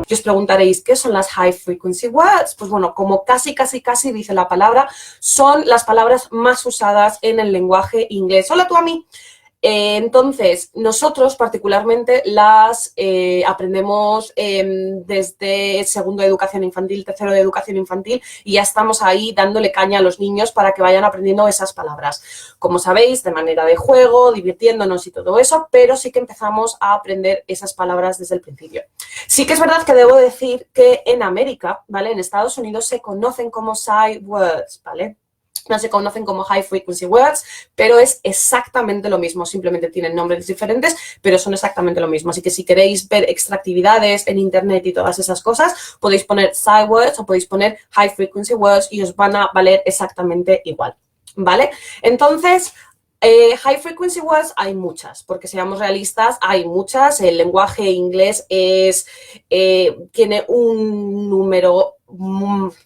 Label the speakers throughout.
Speaker 1: Y os preguntaréis, ¿qué son las high frequency words? Pues bueno, como casi dice la palabra, son las palabras más usadas en el lenguaje inglés. Hola, tú a mí. Entonces, nosotros particularmente las aprendemos desde segundo de educación infantil, tercero de educación infantil, y ya estamos ahí dándole caña a los niños para que vayan aprendiendo esas palabras. Como sabéis, de manera de juego, divirtiéndonos y todo eso, pero sí que empezamos a aprender esas palabras desde el principio. Sí que es verdad que debo decir que en América, ¿vale? En Estados Unidos se conocen como sight words, ¿vale? No se conocen como high frequency words, pero es exactamente lo mismo, simplemente tienen nombres diferentes, pero son exactamente lo mismo. Así que si queréis ver extractividades en internet y todas esas cosas, podéis poner sight words o podéis poner high frequency words y os van a valer exactamente igual, ¿vale? Entonces, high frequency words hay muchas, porque seamos realistas, hay muchas. El lenguaje inglés tiene un número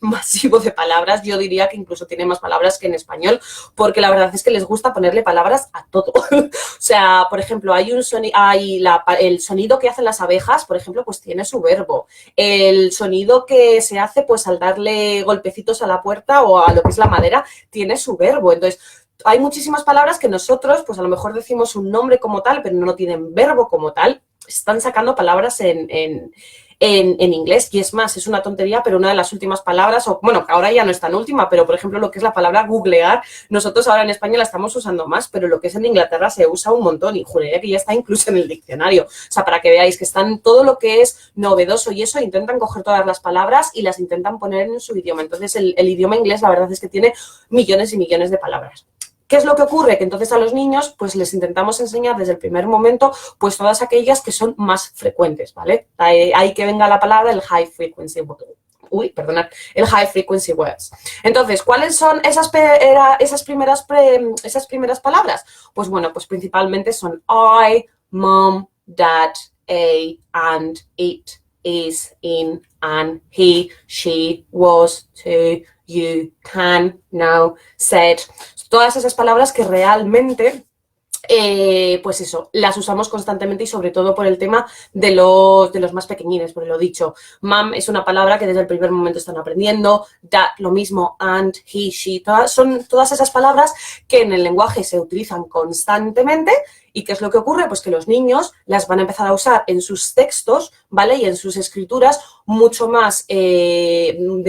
Speaker 1: masivo de palabras. Yo diría que incluso tiene más palabras que en español, porque la verdad es que les gusta ponerle palabras a todo. O sea, por ejemplo, el sonido que hacen las abejas, por ejemplo, pues tiene su verbo. El sonido que se hace pues al darle golpecitos a la puerta o a lo que es la madera, tiene su verbo. Entonces, hay muchísimas palabras que nosotros, pues a lo mejor decimos un nombre como tal, pero no tienen verbo como tal. Están sacando palabras en inglés, y es más, es una tontería, pero una de las últimas palabras, o bueno, que ahora ya no es tan última, pero por ejemplo lo que es la palabra googlear, nosotros ahora en España la estamos usando más, pero lo que es en Inglaterra se usa un montón y juraría que ya está incluso en el diccionario. O sea, para que veáis que están todo lo que es novedoso y eso, intentan coger todas las palabras y las intentan poner en su idioma. Entonces el idioma inglés la verdad es que tiene millones y millones de palabras. ¿Qué es lo que ocurre? Que entonces a los niños pues les intentamos enseñar desde el primer momento pues todas aquellas que son más frecuentes, ¿vale? Ahí que venga la palabra el high frequency el high frequency words. Entonces, ¿cuáles son esas primeras palabras? Pues bueno, pues principalmente son I, mom, dad, a, and, it, is, in, and, he, she, was, to, you, can, now, said. Todas esas palabras que realmente, pues eso, las usamos constantemente y sobre todo por el tema de los más pequeñines, por lo dicho. Mom es una palabra que desde el primer momento están aprendiendo, dad lo mismo, and, he, she, son todas esas palabras que en el lenguaje se utilizan constantemente. ¿Y qué es lo que ocurre? Pues que los niños las van a empezar a usar en sus textos, ¿vale? Y en sus escrituras mucho más, de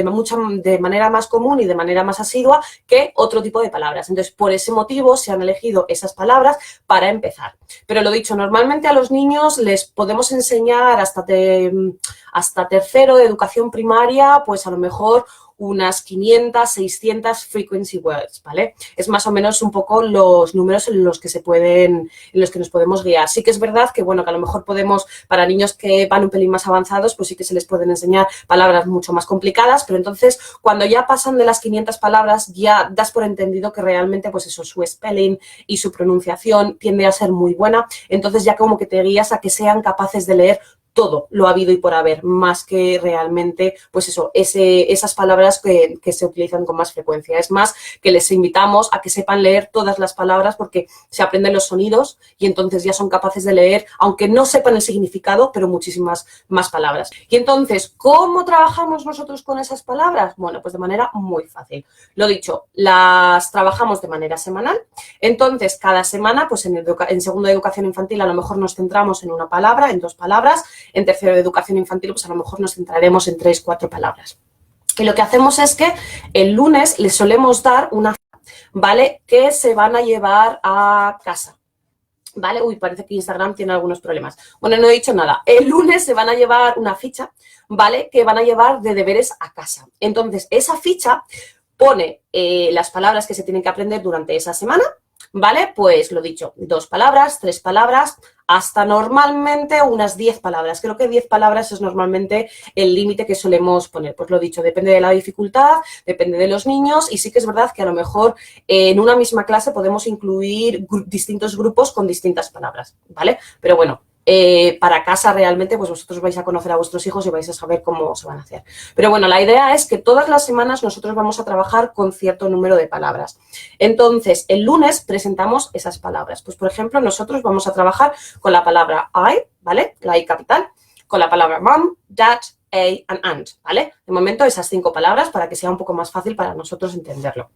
Speaker 1: manera más común y de manera más asidua que otro tipo de palabras. Entonces, por ese motivo se han elegido esas palabras para empezar. Pero lo dicho, normalmente a los niños les podemos enseñar hasta tercero de educación primaria, pues a lo mejor unas 500, 600 frequency words, ¿vale? Es más o menos un poco los números en los que nos podemos guiar. Sí que es verdad que, bueno, que a lo mejor podemos, para niños que van un pelín más avanzados, pues sí que se les pueden enseñar palabras mucho más complicadas, pero entonces cuando ya pasan de las 500 palabras, ya das por entendido que realmente, pues eso, su spelling y su pronunciación tiende a ser muy buena, entonces ya como que te guías a que sean capaces de leer todo lo habido y por haber, más que realmente, pues eso, esas palabras que se utilizan con más frecuencia. Es más, que les invitamos a que sepan leer todas las palabras porque se aprenden los sonidos y entonces ya son capaces de leer, aunque no sepan el significado, pero muchísimas más palabras. Y entonces, ¿cómo trabajamos nosotros con esas palabras? Bueno, pues de manera muy fácil. Lo dicho, las trabajamos de manera semanal. Entonces, cada semana, pues en segundo de educación infantil a lo mejor nos centramos en una palabra, en 2 palabras. En tercero de educación infantil, pues a lo mejor nos centraremos en 3, 4 palabras. Y lo que hacemos es que el lunes les solemos dar una, ¿vale? Que se van a llevar a casa, ¿vale? Uy, parece que Instagram tiene algunos problemas. Bueno, no he dicho nada. El lunes se van a llevar una ficha, ¿vale? Que van a llevar de deberes a casa. Entonces, esa ficha pone las palabras que se tienen que aprender durante esa semana, ¿vale? Pues lo dicho, 2 palabras, 3 palabras, hasta normalmente unas 10 palabras. Creo que 10 palabras es normalmente el límite que solemos poner. Pues lo dicho, depende de la dificultad, depende de los niños y sí que es verdad que a lo mejor en una misma clase podemos incluir distintos grupos con distintas palabras, ¿vale? Pero bueno, para casa realmente pues vosotros vais a conocer a vuestros hijos y vais a saber cómo se van a hacer. Pero bueno, la idea es que todas las semanas nosotros vamos a trabajar con cierto número de palabras. Entonces, el lunes presentamos esas palabras. Pues, por ejemplo, nosotros vamos a trabajar con la palabra I, ¿vale? La I capital, con la palabra mom, dad, and, ¿vale? De momento esas 5 palabras para que sea un poco más fácil para nosotros entenderlo.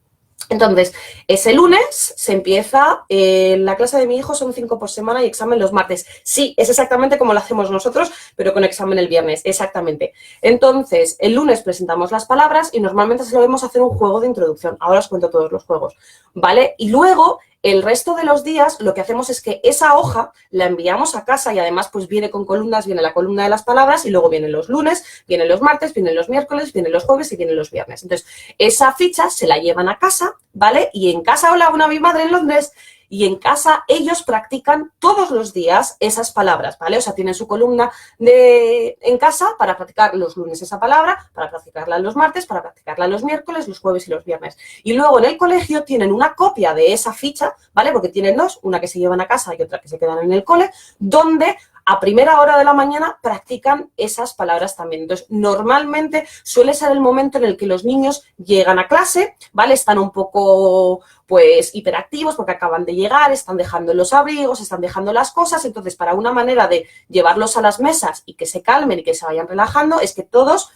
Speaker 1: Entonces, ese lunes se empieza, la clase de mi hijo son 5 por semana y examen los martes. Sí, es exactamente como lo hacemos nosotros, pero con examen el viernes, exactamente. Entonces, el lunes presentamos las palabras y normalmente solemos hacer un juego de introducción. Ahora os cuento todos los juegos, ¿vale? Y luego, el resto de los días, lo que hacemos es que esa hoja la enviamos a casa y además pues viene con columnas, viene la columna de las palabras y luego vienen los lunes, vienen los martes, vienen los miércoles, vienen los jueves y vienen los viernes. Entonces, esa ficha se la llevan a casa, ¿vale? Y en casa, hola, una mi madre en Londres, y en casa ellos practican todos los días esas palabras, ¿vale? O sea, tienen su columna en casa para practicar los lunes esa palabra, para practicarla los martes, para practicarla los miércoles, los jueves y los viernes. Y luego en el colegio tienen una copia de esa ficha, ¿vale? Porque tienen dos, una que se llevan a casa y otra que se quedan en el cole, donde a primera hora de la mañana practican esas palabras también. Entonces, normalmente suele ser el momento en el que los niños llegan a clase, ¿vale? Están un poco, pues, hiperactivos porque acaban de llegar, están dejando los abrigos, están dejando las cosas. Entonces, para una manera de llevarlos a las mesas y que se calmen y que se vayan relajando es que todos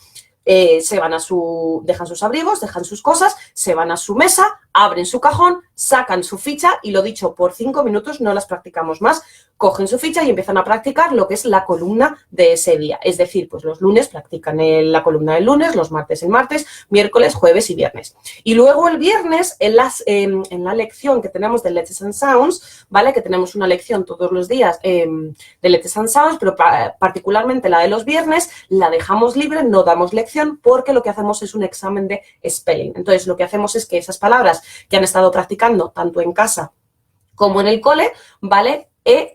Speaker 1: se van dejan sus abrigos, dejan sus cosas, se van a su mesa, abren su cajón, sacan su ficha y lo dicho, por 5 minutos no las practicamos más, cogen su ficha y empiezan a practicar lo que es la columna de ese día. Es decir, pues los lunes practican la columna del lunes, los martes el martes, miércoles, jueves y viernes. Y luego el viernes, en la lección que tenemos de Letters and Sounds, ¿vale? Que tenemos una lección todos los días de Letters and Sounds, pero particularmente la de los viernes, la dejamos libre, no damos lección porque lo que hacemos es un examen de spelling. Entonces, lo que hacemos es que esas palabras que han estado practicando tanto en casa como en el cole, ¿vale?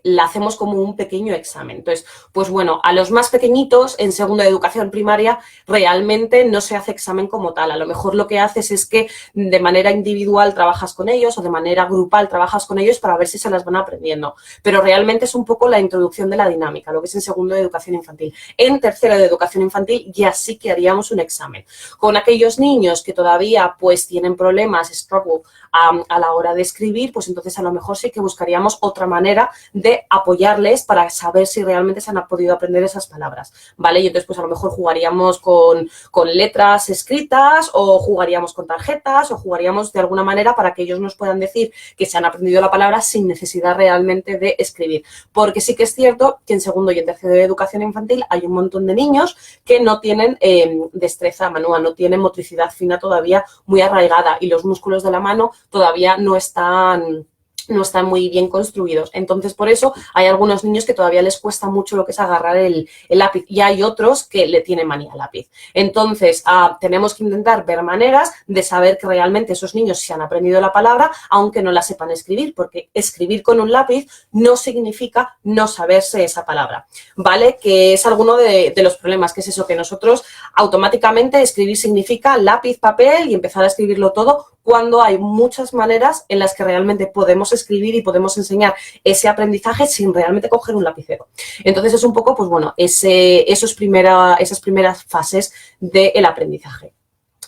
Speaker 1: La hacemos como un pequeño examen. Entonces, pues bueno, a los más pequeñitos en segundo de educación primaria realmente no se hace examen como tal. A lo mejor lo que haces es que de manera individual trabajas con ellos o de manera grupal trabajas con ellos para ver si se las van aprendiendo. Pero realmente es un poco la introducción de la dinámica, lo que es en segundo de educación infantil. En tercero de educación infantil ya sí que haríamos un examen. Con aquellos niños que todavía pues tienen problemas, struggle, a la hora de escribir, pues entonces a lo mejor sí que buscaríamos otra manera de apoyarles para saber si realmente se han podido aprender esas palabras, ¿vale? Y entonces pues a lo mejor jugaríamos con letras escritas o jugaríamos con tarjetas o jugaríamos de alguna manera para que ellos nos puedan decir que se han aprendido la palabra sin necesidad realmente de escribir. Porque sí que es cierto que en segundo y en tercero de educación infantil hay un montón de niños que no tienen destreza manual, no tienen motricidad fina todavía muy arraigada y los músculos de la mano todavía no están muy bien construidos. Entonces, por eso hay algunos niños que todavía les cuesta mucho lo que es agarrar el lápiz y hay otros que le tienen manía al lápiz. Entonces, tenemos que intentar ver maneras de saber que realmente esos niños se han aprendido la palabra, aunque no la sepan escribir, porque escribir con un lápiz no significa no saberse esa palabra, ¿vale? Que es alguno de los problemas, que es eso, que nosotros automáticamente escribir significa lápiz, papel y empezar a escribirlo todo, cuando hay muchas maneras en las que realmente podemos escribir y podemos enseñar ese aprendizaje sin realmente coger un lapicero. Entonces, es un poco, pues bueno, esas primeras fases del aprendizaje.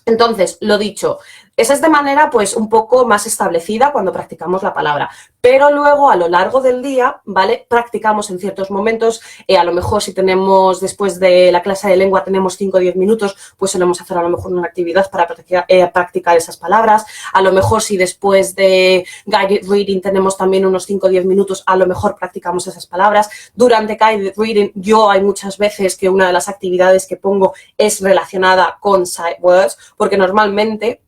Speaker 1: Entonces, lo dicho, esa es de manera pues un poco más establecida cuando practicamos la palabra, pero luego a lo largo del día, ¿vale? Practicamos en ciertos momentos, a lo mejor si tenemos después de la clase de lengua tenemos 5 o 10 minutos, pues solemos hacer a lo mejor una actividad para practicar esas palabras, a lo mejor si después de guided reading tenemos también unos 5 o 10 minutos, a lo mejor practicamos esas palabras. Durante guided reading yo hay muchas veces que una de las actividades que pongo es relacionada con sight words, porque normalmente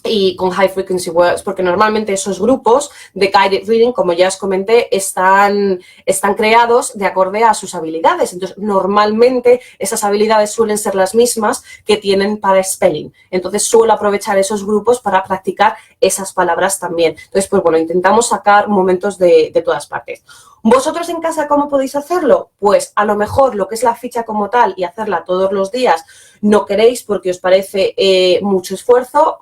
Speaker 1: y con high frequency words, porque normalmente esos grupos de guided reading, como ya os comenté, están creados de acorde a sus habilidades. Entonces, normalmente esas habilidades suelen ser las mismas que tienen para spelling. Entonces, suelo aprovechar esos grupos para practicar esas palabras también. Entonces, pues bueno, intentamos sacar momentos de todas partes. ¿Vosotros en casa cómo podéis hacerlo? Pues a lo mejor lo que es la ficha como tal y hacerla todos los días no queréis porque os parece mucho esfuerzo.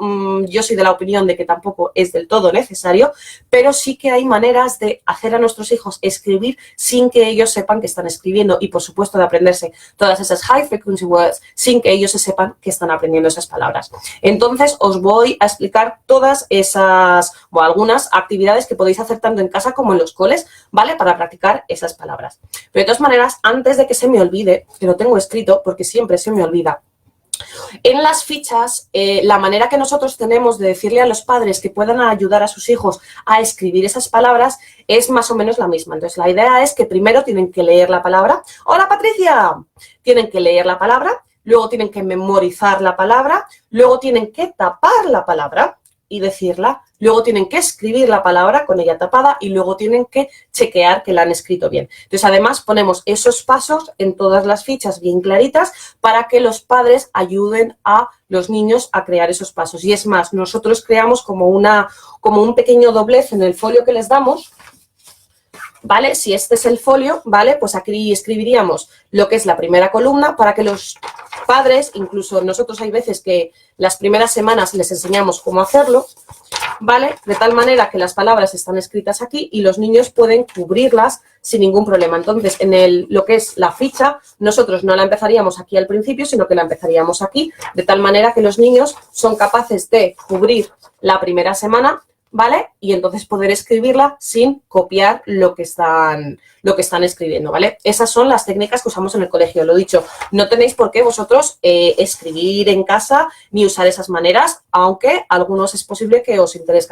Speaker 1: Yo soy de la opinión de que tampoco es del todo necesario, pero sí que hay maneras de hacer a nuestros hijos escribir sin que ellos sepan que están escribiendo y, por supuesto, de aprenderse todas esas high frequency words sin que ellos se sepan que están aprendiendo esas palabras. Entonces, os voy a explicar todas esas o algunas actividades que podéis hacer tanto en casa como en los coles, ¿vale? Para para practicar esas palabras. Pero de todas maneras, antes de que se me olvide, que lo tengo escrito porque siempre se me olvida, en las fichas, la manera que nosotros tenemos de decirle a los padres que puedan ayudar a sus hijos a escribir esas palabras es más o menos la misma. Entonces, la idea es que primero tienen que leer la palabra. ¡Hola, Patricia! Tienen que leer la palabra, luego tienen que memorizar la palabra, luego tienen que tapar la palabra y decirla, luego tienen que escribir la palabra con ella tapada y luego tienen que chequear que la han escrito bien. Entonces, además, ponemos esos pasos en todas las fichas bien claritas para que los padres ayuden a los niños a crear esos pasos. Y es más, nosotros creamos como un pequeño doblez en el folio que les damos, ¿vale? Si este es el folio, ¿vale? Pues aquí escribiríamos lo que es la primera columna para que los padres, incluso nosotros hay veces que las primeras semanas les enseñamos cómo hacerlo, ¿vale? De tal manera que las palabras están escritas aquí y los niños pueden cubrirlas sin ningún problema. Entonces, en lo que es la ficha, nosotros no la empezaríamos aquí al principio, sino que la empezaríamos aquí, de tal manera que los niños son capaces de cubrir la primera semana, ¿vale? Y entonces poder escribirla sin copiar lo que están escribiendo, ¿vale? Esas son las técnicas que usamos en el colegio. Lo dicho, no tenéis por qué vosotros escribir en casa ni usar esas maneras, aunque a algunos es posible que os interese.